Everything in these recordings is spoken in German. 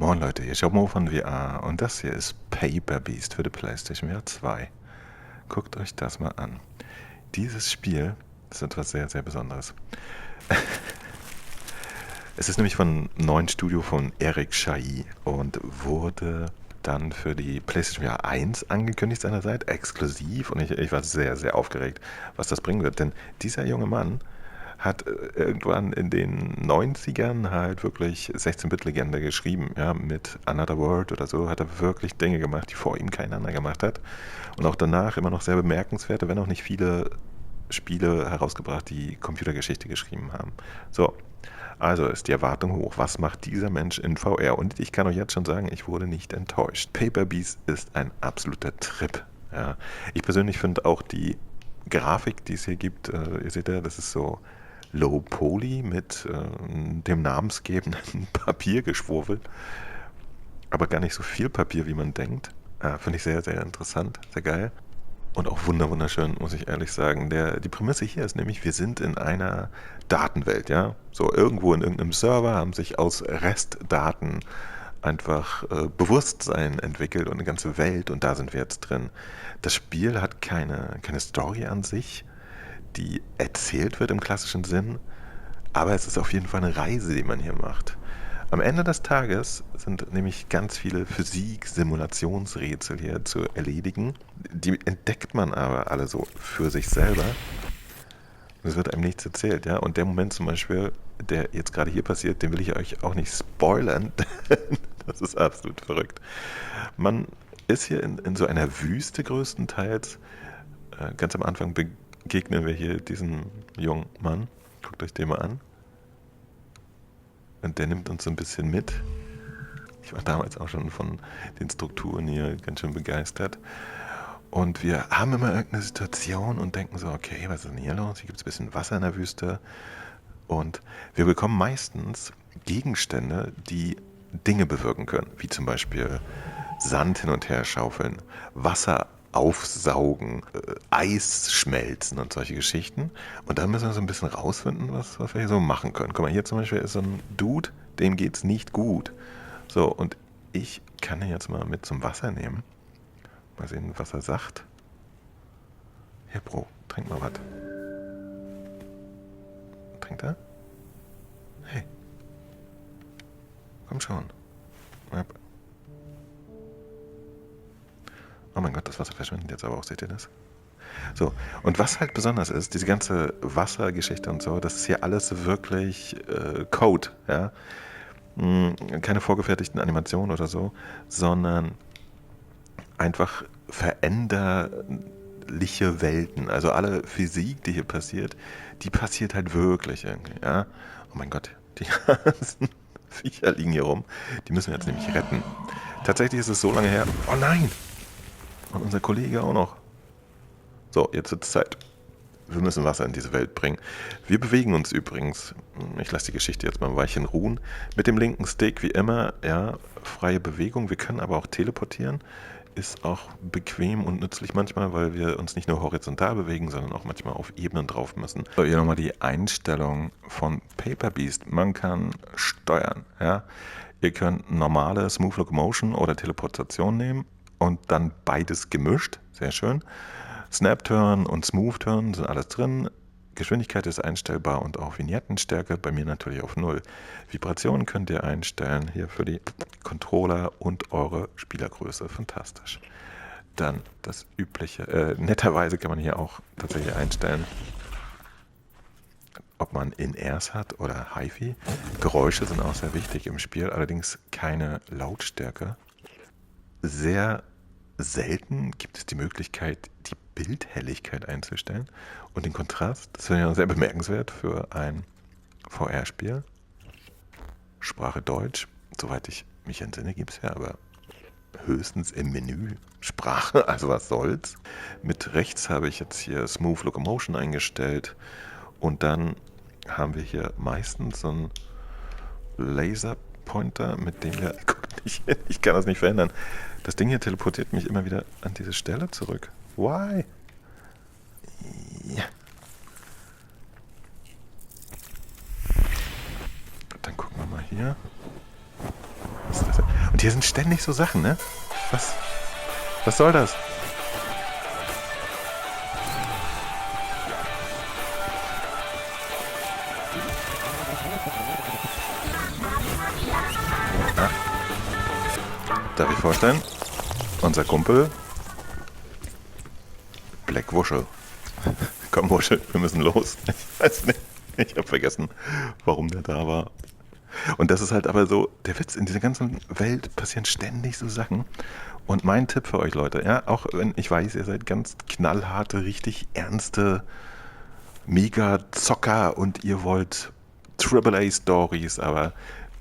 Moin Leute, hier ist Mo von VR und das hier ist Paper Beast für die PlayStation VR 2. Guckt euch das mal an. Dieses Spiel ist etwas sehr, sehr Besonderes. Es ist nämlich von einem neuen Studio von Eric Chahi und wurde dann für die PlayStation VR 1 angekündigt seinerzeit, exklusiv, und ich war sehr, sehr aufgeregt, was das bringen wird, denn dieser junge Mann hat irgendwann in den 90ern halt wirklich 16-Bit-Legende geschrieben, ja, mit Another World oder so, hat er wirklich Dinge gemacht, die vor ihm kein anderer gemacht hat. Und auch danach immer noch sehr bemerkenswerte, wenn auch nicht viele Spiele herausgebracht, die Computergeschichte geschrieben haben. So, also ist die Erwartung hoch. Was macht dieser Mensch in VR? Und ich kann euch jetzt schon sagen, ich wurde nicht enttäuscht. Paper Beast ist ein absoluter Trip. Ja. Ich persönlich finde auch die Grafik, die es hier gibt, ihr seht ja, das ist so Low Poly mit dem namensgebenden Papiergeschwurbel, aber gar nicht so viel Papier, wie man denkt. Finde ich sehr, sehr interessant, sehr geil. Und auch wunderschön, muss ich ehrlich sagen. Die Prämisse hier ist nämlich, wir sind in einer Datenwelt, ja. So irgendwo in irgendeinem Server haben sich aus Restdaten einfach Bewusstsein entwickelt und eine ganze Welt, und da sind wir jetzt drin. Das Spiel hat keine Story an sich, die erzählt wird im klassischen Sinn, aber es ist auf jeden Fall eine Reise, die man hier macht. Am Ende des Tages sind nämlich ganz viele Physik-Simulationsrätsel hier zu erledigen. Die entdeckt man aber alle so für sich selber. Es wird einem nichts erzählt, ja. Und der Moment zum Beispiel, der jetzt gerade hier passiert, den will ich euch auch nicht spoilern. Das ist absolut verrückt. Man ist hier in so einer Wüste größtenteils. Ganz am Anfang begegnen wir hier diesen jungen Mann. Guckt euch den mal an. Und der nimmt uns so ein bisschen mit. Ich war damals auch schon von den Strukturen hier ganz schön begeistert. Und wir haben immer irgendeine Situation und denken so, okay, was ist denn hier los? Hier gibt es ein bisschen Wasser in der Wüste. Und wir bekommen meistens Gegenstände, die Dinge bewirken können. Wie zum Beispiel Sand hin und her schaufeln, Wasser aufsaugen, Eis schmelzen und solche Geschichten. Und dann müssen wir so ein bisschen rausfinden, was wir hier so machen können. Guck mal, hier zum Beispiel ist so ein Dude, dem geht's nicht gut. So, und ich kann ihn jetzt mal mit zum Wasser nehmen. Mal sehen, was er sagt. Hier, Bro, trink mal was. Trinkt er? Hey. Komm schon. Oh mein Gott, das Wasser verschwindet jetzt aber auch, seht ihr das? So, und was halt besonders ist, diese ganze Wassergeschichte und so, das ist hier alles wirklich Code, ja. Keine vorgefertigten Animationen oder so, sondern einfach veränderliche Welten. Also alle Physik, die hier passiert, die passiert halt wirklich irgendwie, ja. Oh mein Gott, die ganzen Viecher liegen hier rum. Die müssen wir jetzt nämlich retten. Tatsächlich ist es so lange her. Oh nein! Und unser Kollege auch noch. So, jetzt wird es Zeit. Wir müssen Wasser in diese Welt bringen. Wir bewegen uns übrigens, ich lasse die Geschichte jetzt mal ein Weilchen ruhen, mit dem linken Stick wie immer, ja, freie Bewegung. Wir können aber auch teleportieren. Ist auch bequem und nützlich manchmal, weil wir uns nicht nur horizontal bewegen, sondern auch manchmal auf Ebenen drauf müssen. So, hier nochmal die Einstellung von Paper Beast. Man kann steuern, ja. Ihr könnt normale Smooth Locomotion oder Teleportation nehmen und dann beides gemischt. Sehr schön. Snap Turn und Smooth Turn sind alles drin. Geschwindigkeit ist einstellbar und auch Vignettenstärke, bei mir natürlich auf 0. Vibrationen könnt ihr einstellen, hier für die Controller und eure Spielergröße. Fantastisch. Dann das übliche, netterweise kann man hier auch tatsächlich einstellen, ob man In-Airs hat oder HiFi. Geräusche sind auch sehr wichtig im Spiel, allerdings keine Lautstärke. Sehr selten gibt es die Möglichkeit, die Bildhelligkeit einzustellen und den Kontrast. Das finde ich auch sehr bemerkenswert für ein VR-Spiel. Sprache Deutsch, soweit ich mich entsinne, gibt es ja aber höchstens im Menü Sprache, also was soll's. Mit rechts habe ich jetzt hier Smooth Locomotion eingestellt und dann haben wir hier meistens so einen Laserpointer, mit dem wir... Ich kann das nicht verändern. Das Ding hier teleportiert mich immer wieder an diese Stelle zurück. Why? Ja. Dann gucken wir mal hier. Was ist das denn? Und hier sind ständig so Sachen, ne? Was? Was soll das? Ah, darf ich vorstellen? Unser Kumpel Black Wuschel. Komm, Wuschel, wir müssen los. Ich weiß nicht. Ich habe vergessen, warum der da war. Und das ist halt aber so, der Witz, in dieser ganzen Welt passieren ständig so Sachen. Und mein Tipp für euch Leute, ja, auch wenn ich weiß, ihr seid ganz knallharte, richtig ernste Mega-Zocker und ihr wollt AAA-Stories, aber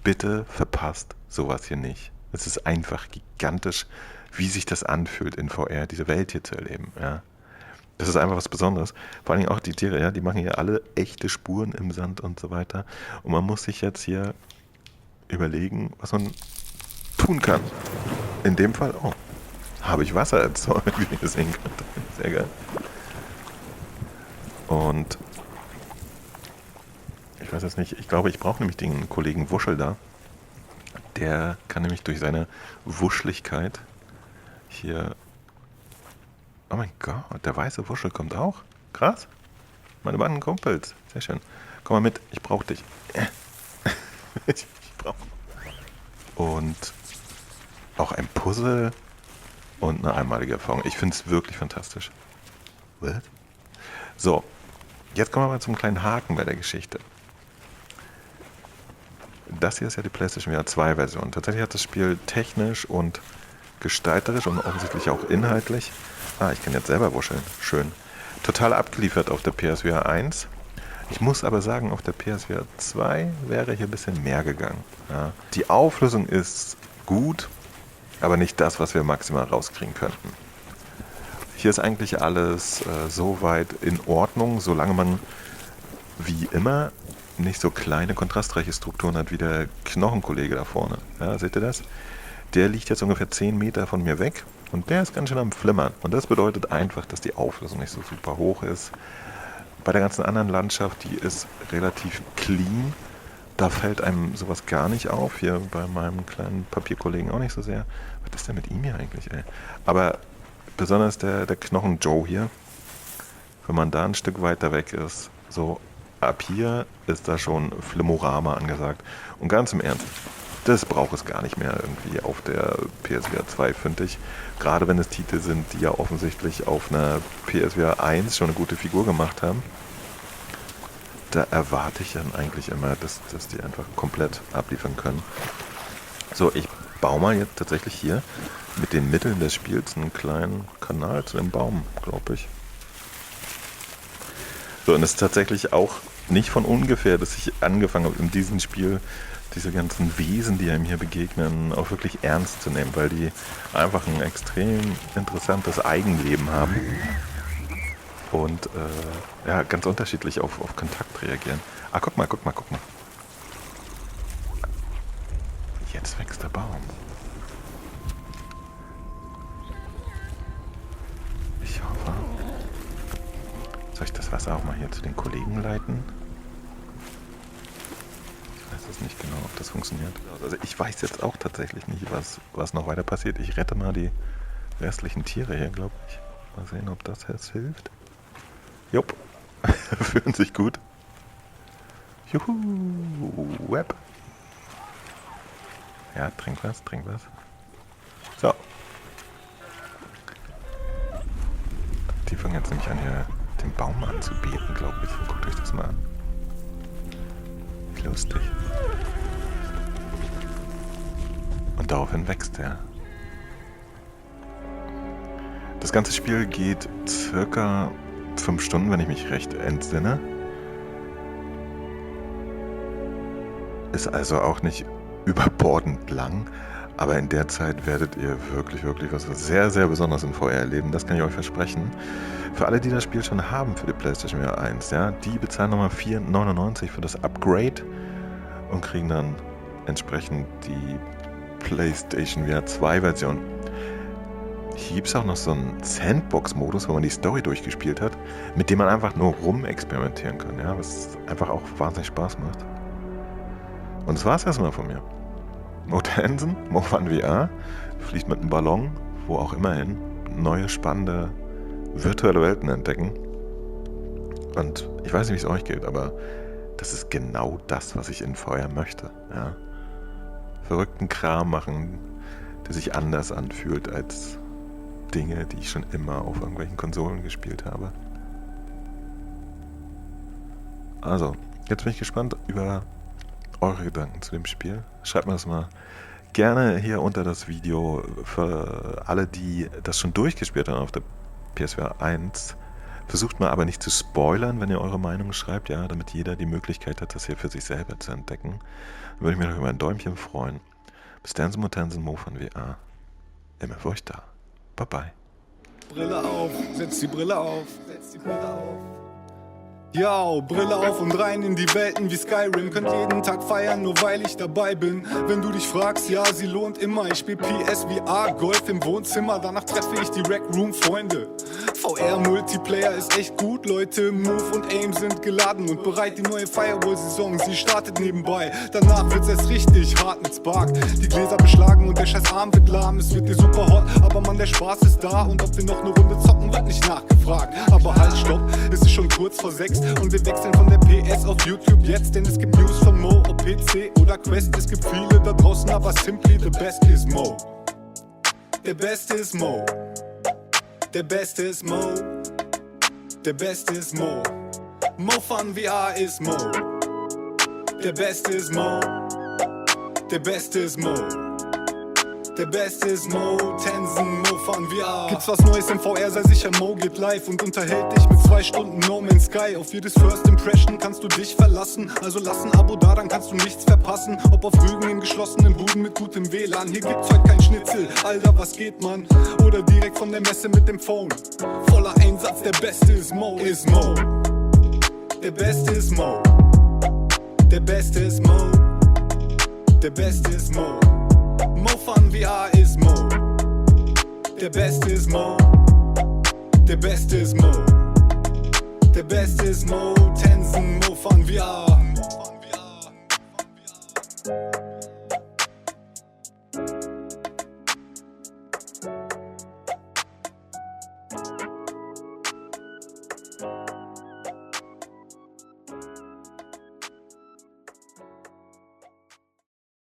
bitte verpasst sowas hier nicht. Es ist einfach gigantisch, wie sich das anfühlt in VR, diese Welt hier zu erleben, ja. Das ist einfach was Besonderes. Vor allen Dingen auch die Tiere, ja, die machen hier alle echte Spuren im Sand und so weiter. Und man muss sich jetzt hier überlegen, was man tun kann. In dem Fall, oh, habe ich Wasser erzeugt, wie ihr sehen könnt. Sehr geil. Und ich weiß jetzt nicht, ich glaube, ich brauche nämlich den Kollegen Wuschel da. Der kann nämlich durch seine Wuschligkeit hier... Oh mein Gott, der weiße Wuschel kommt auch. Krass. Meine beiden Kumpels. Sehr schön. Komm mal mit, ich brauche dich. Ich brauche. Und auch ein Puzzle und eine einmalige Erfahrung. Ich finde es wirklich fantastisch. What? So, jetzt kommen wir mal zum kleinen Haken bei der Geschichte. Das hier ist ja die PlayStation VR 2 Version. Tatsächlich hat das Spiel technisch und gestalterisch und offensichtlich auch inhaltlich. Ich kann jetzt selber wuscheln. Schön. Total abgeliefert auf der PSVR 1. Ich muss aber sagen, auf der PSVR 2 wäre hier ein bisschen mehr gegangen. Ja. Die Auflösung ist gut, aber nicht das, was wir maximal rauskriegen könnten. Hier ist eigentlich alles soweit in Ordnung, solange man wie immer nicht so kleine kontrastreiche Strukturen hat wie der Knochenkollege da vorne. Ja, seht ihr das? Der liegt jetzt ungefähr 10 Meter von mir weg und der ist ganz schön am Flimmern. Und das bedeutet einfach, dass die Auflösung nicht so super hoch ist. Bei der ganzen anderen Landschaft, die ist relativ clean. Da fällt einem sowas gar nicht auf. Hier bei meinem kleinen Papierkollegen auch nicht so sehr. Was ist denn mit ihm hier eigentlich, ey? Aber besonders der Knochen Joe hier, wenn man da ein Stück weiter weg ist, so ab hier ist da schon Flimmorama angesagt. Und ganz im Ernst, das braucht es gar nicht mehr irgendwie auf der PSVR 2, finde ich. Gerade wenn es Titel sind, die ja offensichtlich auf einer PSVR 1 schon eine gute Figur gemacht haben. Da erwarte ich dann eigentlich immer, dass die einfach komplett abliefern können. So, ich baue mal jetzt tatsächlich hier mit den Mitteln des Spiels einen kleinen Kanal zu dem Baum, glaube ich. So, und es ist tatsächlich auch nicht von ungefähr, dass ich angefangen habe, in diesem Spiel diese ganzen Wesen, die einem hier begegnen, auch wirklich ernst zu nehmen, weil die einfach ein extrem interessantes Eigenleben haben und ja, ganz unterschiedlich auf Kontakt reagieren. Guck mal. Jetzt wächst der Baum. Ich hoffe. Soll ich das Wasser auch mal hier zu den Kollegen leiten? Ich weiß jetzt nicht genau, ob das funktioniert. Also ich weiß jetzt auch tatsächlich nicht, was noch weiter passiert. Ich rette mal die restlichen Tiere hier, glaube ich. Mal sehen, ob das jetzt hilft. Jupp. Fühlen sich gut. Juhu. Web. Ja, trink was. So. Die fangen jetzt nämlich an, hier den Baum anzubeten, glaube ich. Guckt euch das mal an. Wie lustig. Und daraufhin wächst er. Das ganze Spiel geht circa 5 Stunden, wenn ich mich recht entsinne. Ist also auch nicht überbordend lang, aber in der Zeit werdet ihr wirklich was sehr, sehr Besonderes in VR erleben. Das kann ich euch versprechen. Für alle, die das Spiel schon haben für die PlayStation VR 1, ja, die bezahlen nochmal 4,99 für das Upgrade und kriegen dann entsprechend die PlayStation VR 2 Version. Hier gibt es auch noch so einen Sandbox-Modus, wo man die Story durchgespielt hat, mit dem man einfach nur rumexperimentieren kann, ja, was einfach auch wahnsinnig Spaß macht. Und das war's erstmal von mir. Mo Tansen, Mo Fun VR, fliegt mit einem Ballon, wo auch immer hin, neue spannende virtuelle Welten entdecken. Und ich weiß nicht, wie es euch geht, aber das ist genau das, was ich in VR möchte. Ja? Verrückten Kram machen, der sich anders anfühlt als Dinge, die ich schon immer auf irgendwelchen Konsolen gespielt habe. Also, jetzt bin ich gespannt über eure Gedanken zu dem Spiel. Schreibt mir das mal gerne hier unter das Video. Für alle, die das schon durchgespielt haben auf der PSVR 1, versucht mal aber nicht zu spoilern, wenn ihr eure Meinung schreibt, ja, damit jeder die Möglichkeit hat, das hier für sich selber zu entdecken. Dann würde ich mich noch über ein Däumchen freuen. Bis dann, Mo Tansen, Mo Fun VR. Immer für euch da. Bye bye. Brille auf, setz die Brille auf, setz die Brille auf. Yo, Brille auf und rein in die Welten wie Skyrim. Könnt jeden Tag feiern, nur weil ich dabei bin. Wenn du dich fragst, ja, sie lohnt immer. Ich spiel PSVR, Golf im Wohnzimmer. Danach treffe ich die Rec Room Freunde. VR-Multiplayer ist echt gut, Leute. Move und Aim sind geladen und bereit. Die neue Firewall-Saison, sie startet nebenbei. Danach wird's erst richtig hart mit Spark. Die Gläser beschlagen und der scheiß Arm wird lahm. Es wird dir super hot, aber man, der Spaß ist da. Und ob wir noch eine Runde zocken, wird nicht nachgefragt. Aber halt, stopp, es ist schon kurz vor 6. Und wir wechseln von der PS auf YouTube jetzt, denn es gibt News von Mo, ob PC oder Quest. Es gibt viele da draußen, aber simply the best is Mo. Der Beste ist Mo. Der Beste ist Mo. Der Beste ist Mo. Mo Fun VR ist Mo. Der Beste ist Mo. Der Beste ist Mo. Der Beste ist Mo Tansen, Mo Fun VR. Gibt's was Neues im VR, sei sicher, Mo geht live und unterhält dich mit 2 Stunden No Man's Sky. Auf jedes First Impression kannst du dich verlassen, also lass ein Abo da, dann kannst du nichts verpassen. Ob auf Rügen in geschlossenen Buden mit gutem WLAN, hier gibt's heute kein Schnitzel, Alter, was geht, man? Oder direkt von der Messe mit dem Phone. Voller Einsatz, der Beste ist Mo, ist Mo. Der Beste ist Mo. Der Beste ist Mo. Der Beste ist Mo. Mo Fun VR ist Mo. Der Beste ist Mo. Der Beste ist Mo. Der Beste ist Mo Tansen, Mo Fun VR.